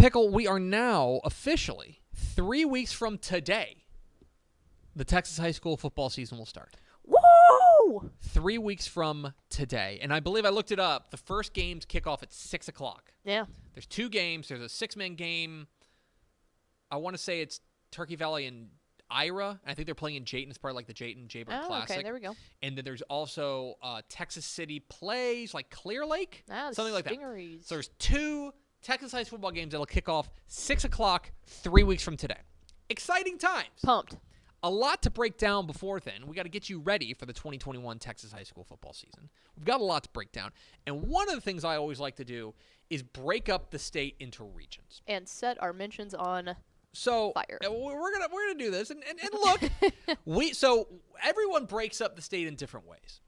Pickle, we are now officially 3 weeks from today. The Texas high school football season will start. Woo! 3 weeks from today. And I believe I looked it up. The first games kick off at 6 o'clock. Yeah. There's 2 games. There's a 6-man game. I want to say it's Turkey Valley and Ira. I think they're playing in Jayton. It's part of like the Jayton-Jaybird Classic. Okay, there we go. And then there's also Texas City plays like Clear Lake. Something like that. So there's 2 Texas high school football games that'll kick off 6 o'clock 3 weeks from today. Exciting times. Pumped. A lot to break down before then. We got to get you ready for the 2021 Texas high school football season. We've got a lot to break down. And one of the things I always like to do is break up the state into regions. And set our mentions on fire. We're gonna do this. And look, so everyone breaks up the state in different ways.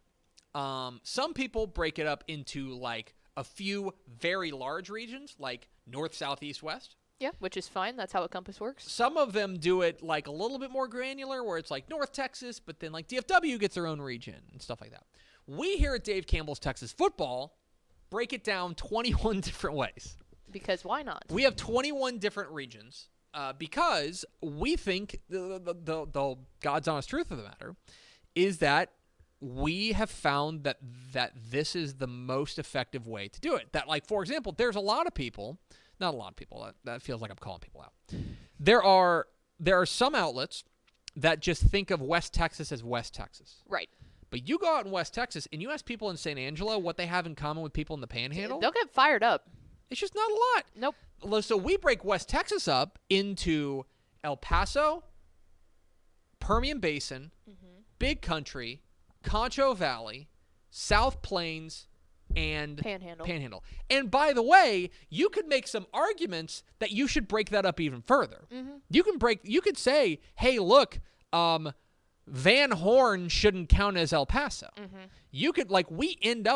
Some people break it up into like a few very large regions, like north, south, east, west. Yeah, which is fine. That's how a compass works. Some of them do it like a little bit more granular, where it's like North Texas, but then like DFW gets their own region and stuff like that. We here at Dave Campbell's Texas Football break it down 21 different ways. Because why not? We have 21 different regions because we think the God's honest truth of the matter is that we have found that this is the most effective way to do it. That, like, for example, there's a lot of people. Not a lot of people. That feels like I'm calling people out. There are some outlets that just think of West Texas as West Texas. Right. But you go out in West Texas and you ask people in San Angelo what they have in common with people in the Panhandle. They'll get fired up. It's just not a lot. Nope. So we break West Texas up into El Paso, Permian Basin, Big Country, Concho Valley, South Plains, and Panhandle. And by the way, you could make some arguments that you should break that up even further. You could say, hey, look, Van Horn shouldn't count as El Paso. You could, like, what we end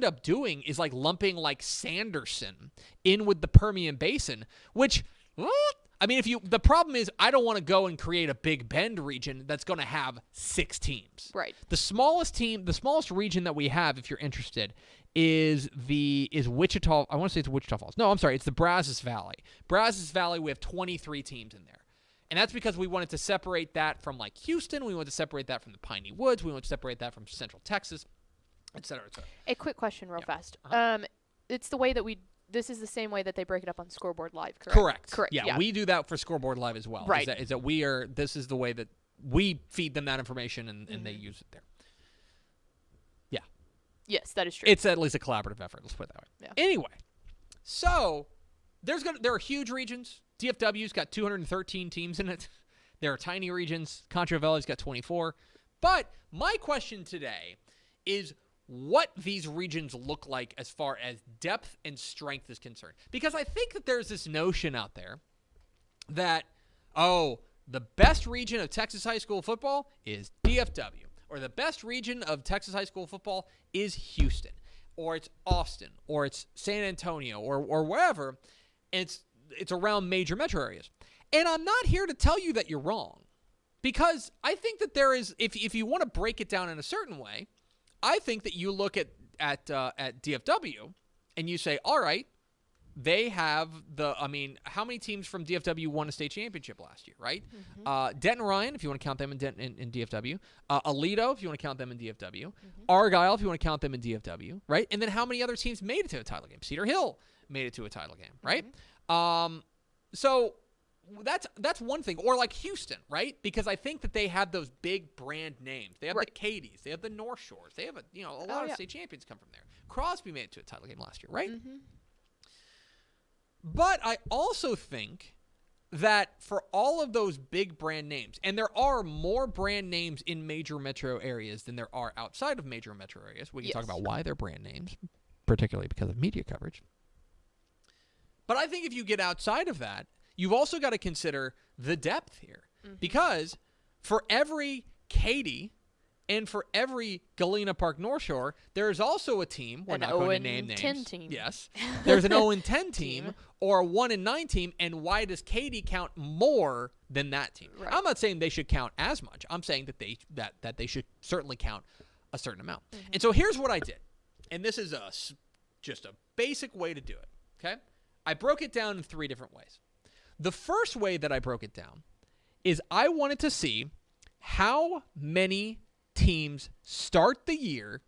up doing is like lumping like Sanderson in with the Permian Basin, which, I mean, the problem is I don't want to go and create a Big Bend region that's going to have 6 teams. Right. The smallest region that we have, if you're interested, is Wichita. I want to say it's Wichita Falls. No, I'm sorry. It's the Brazos Valley. Brazos Valley, we have 23 teams in there. And that's because we wanted to separate that from like Houston. We wanted to separate that from the Piney Woods. We wanted to separate that from Central Texas, et cetera, et cetera. A quick question real fast. It's the way that this is the same way that they break it up on Scoreboard Live, correct? Correct. Yeah, we do that for Scoreboard Live as well. Right. Is that this is the way that we feed them that information and they use it there. Yeah. Yes, that is true. It's at least a collaborative effort. Let's put it that way. Yeah. Anyway, so there are huge regions. DFW's got 213 teams in it. There are tiny regions. Concho Valley's got 24. But my question today is what these regions look like as far as depth and strength is concerned. Because I think that there's this notion out there that, the best region of Texas high school football is DFW. Or the best region of Texas high school football is Houston. Or it's Austin. Or it's San Antonio. Or wherever. And it's around major metro areas. And I'm not here to tell you that you're wrong. Because I think that there is, if you want to break it down in a certain way, I think that you look at DFW and you say, all right, they have how many teams from DFW won a state championship last year, right? Denton Ryan, if you want to count them in DFW. Aledo, if you want to count them in DFW. Argyle, if you want to count them in DFW, right? And then how many other teams made it to a title game? Cedar Hill made it to a title game, right? So that's one thing. Or like Houston, right? Because I think that they have those big brand names. They have the Cadies. They have the North Shores. They have a lot of state champions come from there. Crosby made it to a title game last year, right? But I also think that for all of those big brand names, and there are more brand names in major metro areas than there are outside of major metro areas. We can talk about why they're brand names, particularly because of media coverage. But I think if you get outside of that, you've also got to consider the depth here. Because for every Katy and for every Galena Park North Shore, there's also a team. We're not going to name names. 10 team. Yes. There's an 0-10 team or a 1-9 team. And why does Katy count more than that team? Right. I'm not saying they should count as much. I'm saying that they should certainly count a certain amount. And so here's what I did. And this is just a basic way to do it. Okay? I broke it down in 3 different ways. The first way that I broke it down is I wanted to see how many teams start the year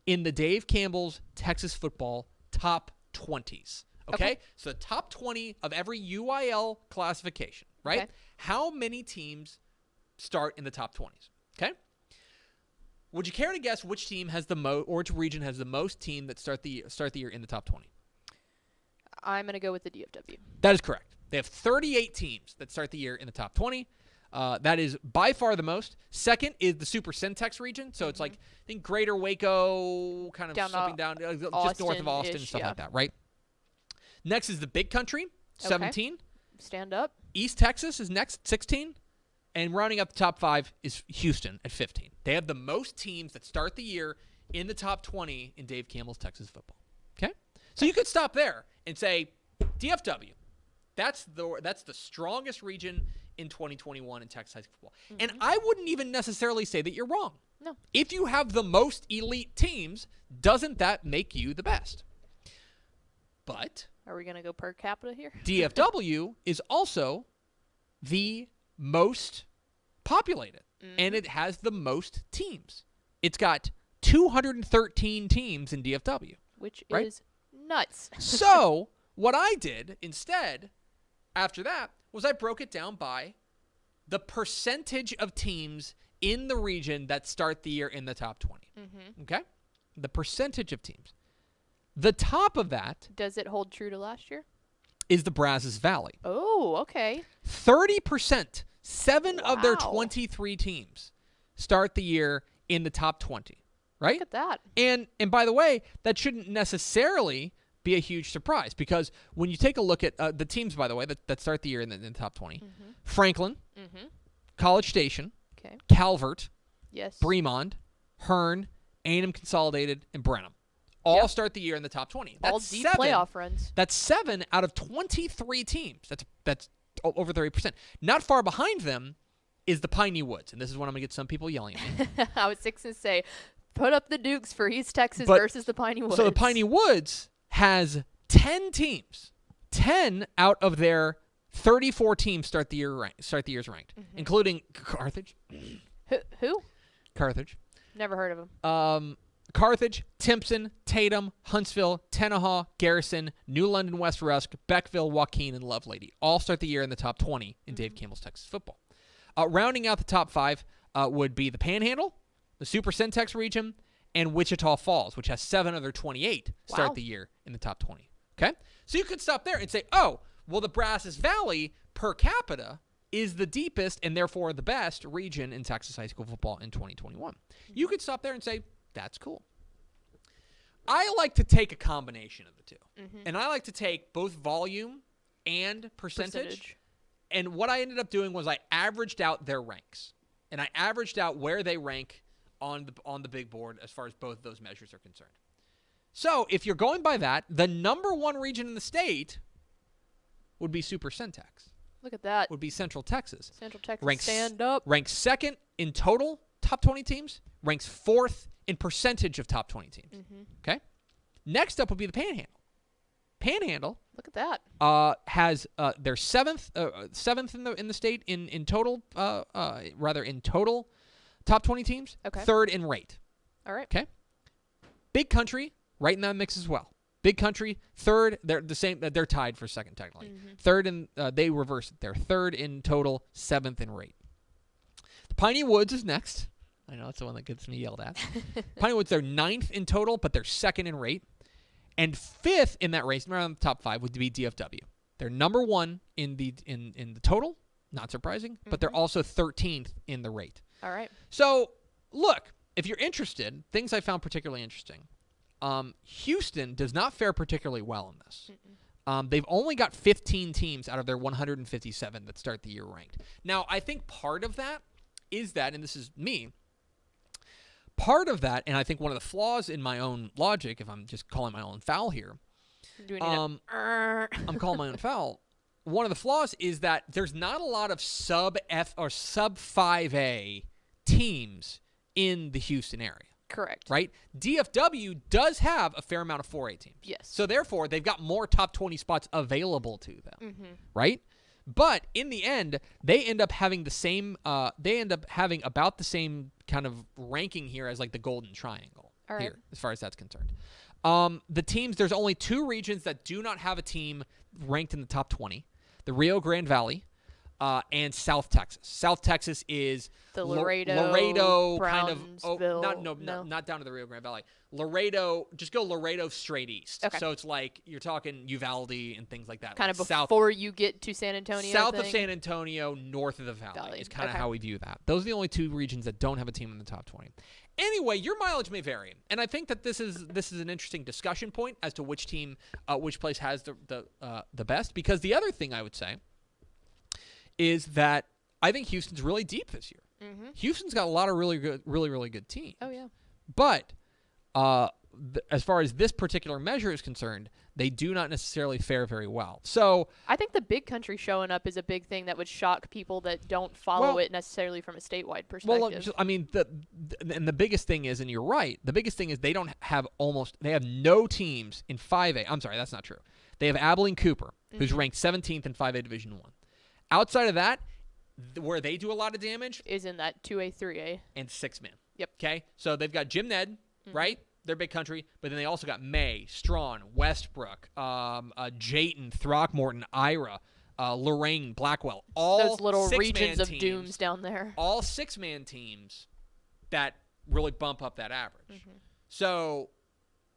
in the Dave Campbell's Texas football top 20s. Okay? So the top 20 of every UIL classification, right? Okay. How many teams start in the top 20s? Okay? Would you care to guess which team has the most, or which region has the most team that start the year in the top 20? I'm going to go with the DFW. That is correct. They have 38 teams that start the year in the top 20. That is by far the most. Second is the Super Centex region. So it's like, I think Greater Waco, kind of Down slipping down, just north of Austin, Austin-ish, stuff yeah. like that, right? Next is the Big Country, 17. Stand up. East Texas is next, 16. And rounding up the top 5 is Houston at 15. They have the most teams that start the year in the top 20 in Dave Campbell's Texas football. Okay? So you could stop there and say, DFW, that's the strongest region in 2021 in Texas high school football. And I wouldn't even necessarily say that you're wrong. No. If you have the most elite teams, doesn't that make you the best? But Are we going to go per capita here? DFW is also the most populated, and it has the most teams. It's got 213 teams in DFW. Which right? is nuts. So what I did instead after that was I broke it down by the percentage of teams in the region that start the year in the top 20. Okay? The percentage of teams. The top of that Does it hold true to last year? is the Brazos Valley. Oh, okay. 30%, 7 of their Wow. 23 teams start the year in the top 20, right? Look at that. And by the way, that shouldn't necessarily be a huge surprise because when you take a look at the teams, by the way, that start the year in the top 20, Franklin, College Station, Okay. Calvert, Yes. Bremond, Hearn, A&M Consolidated, and Brenham all Yep. start the year in the top 20. All That's deep 7. playoff runs. That's 7 out of 23 teams. That's over 30%. Not far behind them is the Piney Woods, and this is when I'm going to get some people yelling at me. I was going to say, put up the Dukes for East Texas But- versus the Piney Woods. So the Piney Woods has 10 teams. 10 out of their 34 teams start the year's ranked, including Carthage. Who? Carthage. Never heard of him. Carthage, Timpson, Tatum, Huntsville, Tenaha, Garrison, New London, West Rusk, Beckville, Joaquin, and Lovelady all start the year in the top 20 in Dave Campbell's Texas football. Rounding out the top 5 would be the Panhandle, the Super Centex region, and Wichita Falls, which has 7 of their 28 start Wow. the year in the top 20. Okay? So you could stop there and say, oh, well, the Brazos Valley per capita is the deepest and therefore the best region in Texas high school football in 2021. You could stop there and say, that's cool. I like to take a combination of the two. And I like to take both volume and percentage. And what I ended up doing was I averaged out their ranks. And I averaged out where they rank on the big board as far as both of those measures are concerned. So if you're going by that, the number 1 region in the state would be Super Centex, Look at that. would be Central Texas. Central Texas, Ranks, stand up. Ranks 2nd in total top 20 teams, ranks 4th in percentage of top 20 teams. Okay? Next up would be the Panhandle. Panhandle Look at that. has their 7th in the state in total in total top 20 teams, Okay. 3rd in rate. All right. Okay? Big Country right in that mix as well. Big Country 3rd, they're the same, they're tied for 2nd technically. 3rd in they reverse it. They're 3rd in total, 7th in rate. The Piney Woods is next. I know it's the one that gets me yelled at. Piney Woods, they're 9th in total, but they're 2nd in rate. And 5th in that race, around the top 5, would be DFW. They're number 1 in the total, not surprising, but they're also 13th in the rate. All right. So, look, if you're interested, things I found particularly interesting. Houston does not fare particularly well in this. They've only got 15 teams out of their 157 that start the year ranked. Now, I think part of that is that, and this is me, part of that, and I think one of the flaws in my own logic, if I'm just calling my own foul here, Do we need I'm calling my own foul. One of the flaws is that there's not a lot of sub F or sub 5A teams in the Houston area. Correct. Right? DFW does have a fair amount of 4A teams. Yes. So therefore, they've got more top 20 spots available to them. Right? But in the end, they end up having the same. They end up having about the same kind of ranking here as like the Golden Triangle here, as far as that's concerned. The teams. There's only 2 regions that do not have a team ranked in the top 20: the Rio Grande Valley and South Texas. South Texas is the Laredo kind of. Brownsville. Not down to the Rio Grande Valley. Laredo, just go Laredo straight east. Okay. So it's like you're talking Uvalde and things like that. Kind of south, before you get to San Antonio. South of San Antonio, north of the valley is kind of how we view that. Those are the only 2 regions that don't have a team in the top 20. Anyway, your mileage may vary, and I think that this is an interesting discussion point as to which team, which place has the best. Because the other thing I would say is that I think Houston's really deep this year. Houston's got a lot of really good teams. Oh yeah. But as far as this particular measure is concerned, they do not necessarily fare very well. So I think the big country showing up is a big thing that would shock people that don't follow it necessarily from a statewide perspective. Well, I mean, and the biggest thing is, and you're right, the biggest thing is they have no teams in 5A. I'm sorry, that's not true. They have Abilene Cooper, who's ranked 17th in 5A Division 1. Outside of that, where they do a lot of damage is in that 2A, 3A. And 6-man. Yep. Okay? So they've got Jim Ned, right? They're big country. But then they also got May, Strawn, Westbrook, Jayton, Throckmorton, Ira, Lorraine, Blackwell. All those little regions of teams, dooms down there. All 6-man teams that really bump up that average. So,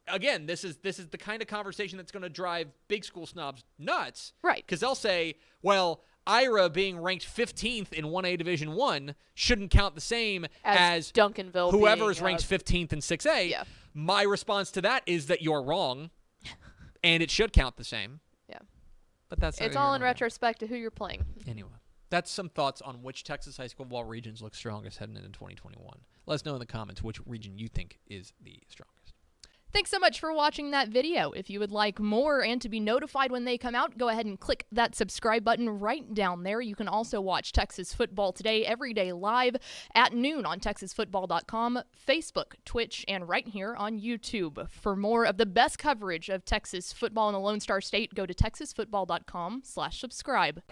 again, this is the kind of conversation that's going to drive big school snobs nuts. Right. Because they'll say, well, Ira being ranked 15th in 1A Division 1 shouldn't count the same as Duncanville whoever is ranked 15th in 6A. Yeah. My response to that is that you're wrong, and it should count the same. Yeah. But it's all in retrospect to who you're playing. Anyway, that's some thoughts on which Texas high school football regions look strongest heading into 2021. Let us know in the comments which region you think is the strongest. Thanks so much for watching that video. If you would like more and to be notified when they come out, go ahead and click that subscribe button right down there. You can also watch Texas Football Today every day live at noon on TexasFootball.com, Facebook, Twitch, and right here on YouTube. For more of the best coverage of Texas football in the Lone Star State, go to TexasFootball.com/subscribe.